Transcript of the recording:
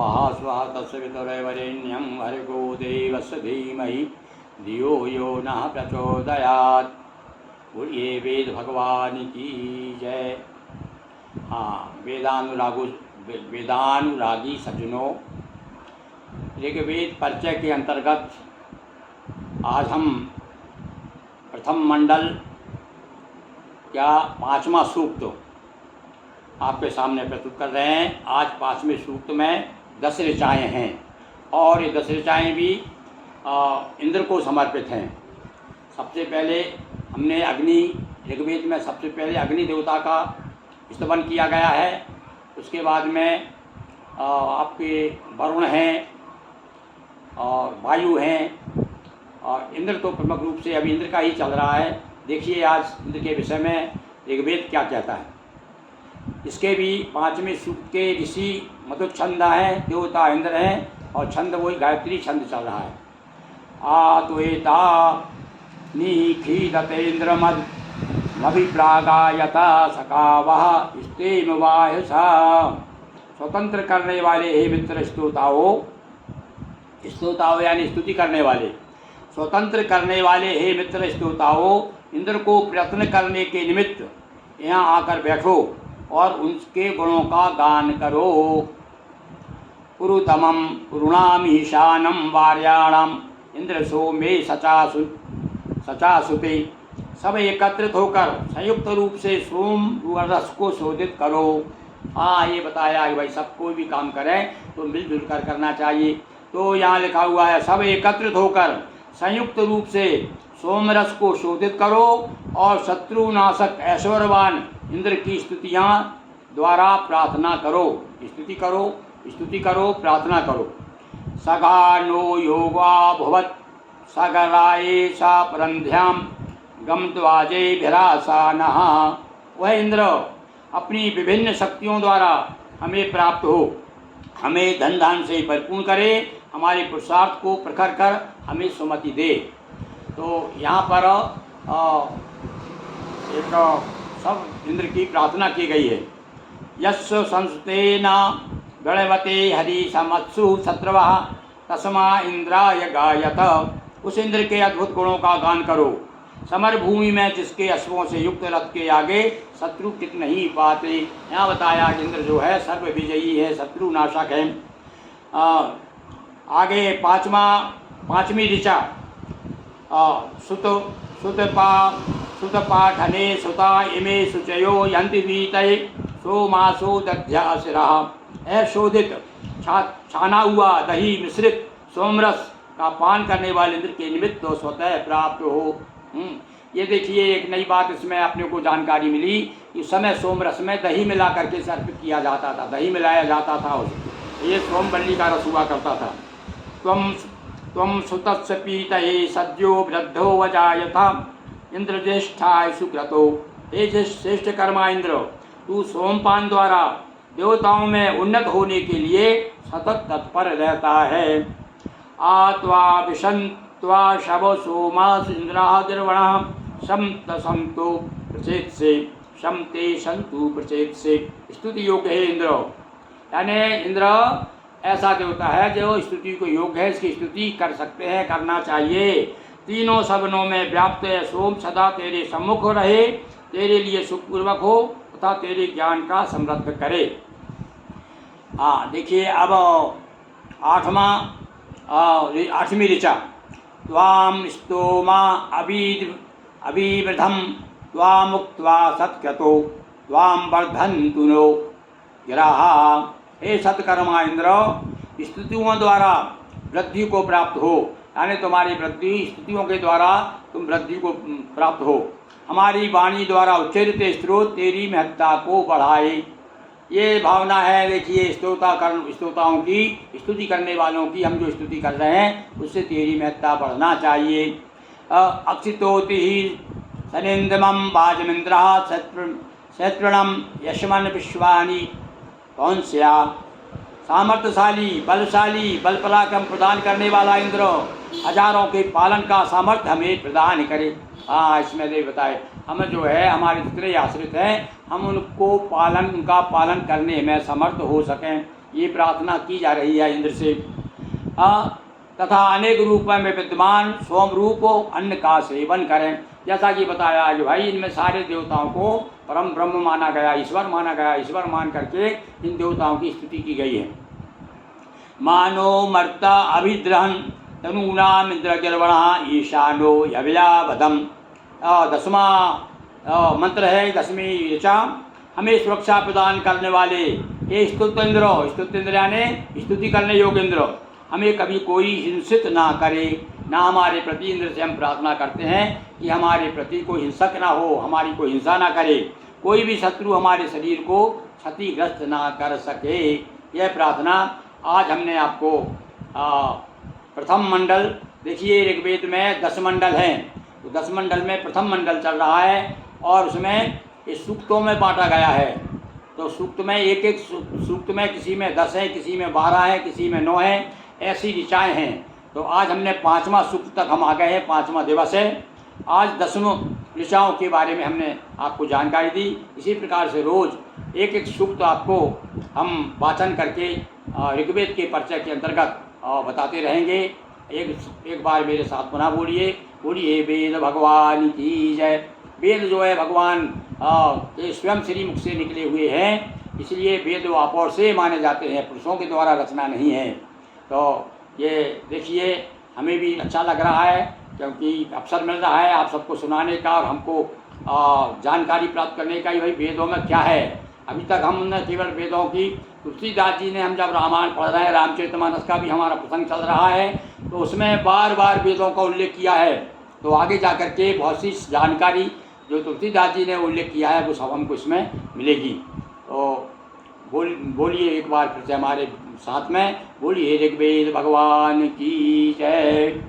स्वाहा स्वाहा तत्सवितुर्वरेण्यं भर्गो देवस्य धीमहि धियो यो नः प्रचोदयात्। बोलिए वेद भगवान की जय। हाँ, वेदानुरागी सज्जनों, ऋग्वेद परिचय के अंतर्गत आज हम प्रथम मंडल या पांचवा सूक्त आपके सामने प्रस्तुत कर रहे हैं। आज पांचवें सूक्त में 10 ऋचाएँ हैं और ये 10 ऋचाएँ भी इंद्र को समर्पित हैं। सबसे पहले हमने ऋग्वेद में सबसे पहले अग्नि देवता का स्तवन किया गया है। उसके बाद में आपके वरुण हैं और वायु हैं और इंद्र तो प्रमुख रूप से अभी इंद्र का ही चल रहा है। देखिए आज इंद्र के विषय में ऋग्वेद क्या कहता है। इसके भी पांचवें सूक्त के ऋषि मधुच्छंद हैं, देवता इंद्र हैं और छंद वही गायत्री छंद चल रहा है। आत्वेता निखीदतेन्द्रमद अभिप्रागायता सकावः स्तेम वायुषा। स्वतंत्र करने वाले हे मित्र स्तोताओ, स्तोताओ यानी स्तुति करने वाले, स्वतंत्र करने वाले हे मित्र स्तोताओ, इंद्र को प्रयत्न करने के निमित्त यहाँ आकर बैठो और उनके गुणों का गान करो। पुरुतमं पुरुणामीशानं वार्याणाम इंद्र सो मे सचासुते। सब एकत्रित होकर संयुक्त रूप से सोम रस को शोधित करो। हाँ, ये बताया कि भाई सब कोई भी काम करें तो मिलजुल कर करना चाहिए। तो यहाँ लिखा हुआ है सब एकत्रित होकर संयुक्त रूप से सोमरस को शोधित करो और शत्रुनाशक ऐश्वर्यवान इंद्र की स्तुतियाँ द्वारा प्रार्थना करो। स्तुति करो प्रार्थना करो। सगानो योगा भुवत् सगराये सा परंध्याम गमद्वाजे भिरासानः। वह इंद्र अपनी विभिन्न शक्तियों द्वारा हमें प्राप्त हो, हमें धन धान से परिपूर्ण करे, हमारे पुरुषार्थ को प्रखर कर हमें सुमति दे। तो यहाँ पर एक सब इंद्र की प्रार्थना की गई है। यस्य संस्तेन गणवते हरि समत्सु शत्रवः तस्मा इंद्राय गायत। उस इंद्र के अद्भुत गुणों का गान करो। समर भूमि में जिसके अश्वों से युक्त रथ के आगे शत्रु टिक नहीं पाते। यहाँ बताया कि इंद्र जो है सर्व विजयी है, शत्रु नाशक है। आगे पांचवी ऋचा सुतपाठने सुता इमे शुचयो यंति वीतये सोमासो दध्यासिरः। शोधित छाना हुआ दही मिश्रित सोमरस का पान करने वाले इंद्र के निमित्त तो स्वतः प्राप्त हो। ये देखिए एक नई बात इसमें अपने को जानकारी मिली। इस समय सोमरस में दही मिला करके अर्पित किया जाता था, दही मिलाया जाता था उसको। ये सोमवल्ली का रस हुआ करता था। त्वं सुतस्य पीतये सद्यो वृद्धो वजायथा इंद्र ज्येष्ठाय सुक्रतो। हे श्रेष्ठ कर्मा इंद्र, तू सोमपान द्वारा देवताओं में उन्नत होने के लिए सतत तत्पर रहता है। आत्वा विशन्त्वा शव सोमास इंद्रादिर्वणः शम संतो प्रचेत से शम ते संतु प्रचेत से। स्तुति योग्य है इंद्र, यानी इंद्र ऐसा देवता है जो स्तुति को योग्य है, इसकी स्तुति कर सकते हैं, करना चाहिए। तीनों सवनों में व्याप्त है सोम सदा तेरे सम्मुख रहे, तेरे लिए सुखपूर्वक हो तथा तेरे ज्ञान का समृद्ध करे। हाँ देखिए अब आठवीं ऋचा। त्वां स्तोमा अभिवृद्धं त्वामुक्त्वा सत्क्रतो त्वां वर्धन्तु नो गिराहा। हे सत्कर्मा इंद्र, स्तुतियों द्वारा वृद्धि को प्राप्त हो, यानी तुम्हारी वृद्धि स्तुतियों के द्वारा तुम वृद्धि को प्राप्त हो। हमारी वाणी द्वारा उच्चरित स्त्रोत तेरी महत्ता को बढ़ाए। ये भावना है देखिए स्तोताओं की, स्तुति करने वालों की। हम जो स्तुति कर रहे हैं उससे तेरी महत्ता बढ़ना चाहिए। अक्षितोति ही सनिंदमं वाजमिंद्रः शत्रुणम यशमन विश्वानि कौन्स्या। सामर्थ्यशाली बलशाली बल पराक्रम प्रदान करने वाला इंद्र हजारों के पालन का सामर्थ्य हमें प्रदान करे। हाँ, इसमें देव बताए हम जो है हमारे जितने आश्रित हैं हम उनका पालन करने में समर्थ हो सकें, ये प्रार्थना की जा रही है इंद्र से। तथा अनेक रूप में विद्यमान सोम रूप अन्न का सेवन करें। जैसा कि बताया कि भाई इनमें सारे देवताओं को परम ब्रह्म माना गया, ईश्वर माना गया, ईश्वर मान करके इन देवताओं की स्तुति की गई है। मानो मर्ता अभिद्रहन तनूनाम इंद्रगिर्वण ईशानो यव्यावधम। 10वां मंत्र है, 10वीं ऋचा। हमें सुरक्षा प्रदान करने वाले ये स्तुत इंद्र यानी स्तुति करने योग्य इंद्र, हमें कभी कोई हिंसित ना करे। ना हमारे प्रति इंद्र से हम प्रार्थना करते हैं कि हमारे प्रति कोई हिंसक ना हो, हमारी कोई हिंसा ना करे, कोई भी शत्रु हमारे शरीर को क्षतिग्रस्त ना कर सके। यह प्रार्थना आज हमने आपको प्रथम मंडल देखिए, ऋग्वेद में 10 मंडल हैं, तो 10 मंडल में प्रथम मंडल चल रहा है और उसमें इस सूक्तों में बांटा गया है। तो सूक्त में एक सूक्त में किसी में 10 है, किसी में 12 है, किसी में 9 है, ऐसी ऋचाएँ हैं। तो आज हमने 5वां सूक्त तक हम आ गए हैं, 5वां दिवस है। आज 10 ऋचाओं के बारे में हमने आपको जानकारी दी। इसी प्रकार से रोज़ एक सूक्त आपको हम वाचन करके ऋग्वेद के परिचय के अंतर्गत बताते रहेंगे। एक बार मेरे साथ पुनः बोलिए वेद भगवान की जय। वेद जो है भगवान के स्वयं श्री मुख से निकले हुए हैं, इसलिए वेद वापोर से माने जाते हैं, पुरुषों के द्वारा रचना नहीं है। तो ये देखिए हमें भी अच्छा लग रहा है क्योंकि अवसर मिल रहा है आप सबको सुनाने का और हमको जानकारी प्राप्त करने का। भाई वेदों में क्या है, अभी तक हमने केवल वेदों की, तुलसीदास जी ने हम जब रामायण पढ़ रहे हैं, रामचरितमानस का भी हमारा प्रसंग चल रहा है, तो उसमें बार बार वेदों का उल्लेख किया है। तो आगे जा कर के बहुत सी जानकारी जो तुलसीदास जी ने उल्लेख किया है वो सब हमको इसमें मिलेगी। तो बोलिए एक बार फिर से हमारे साथ में, बोलिए ऋग्वेद भगवान की जय।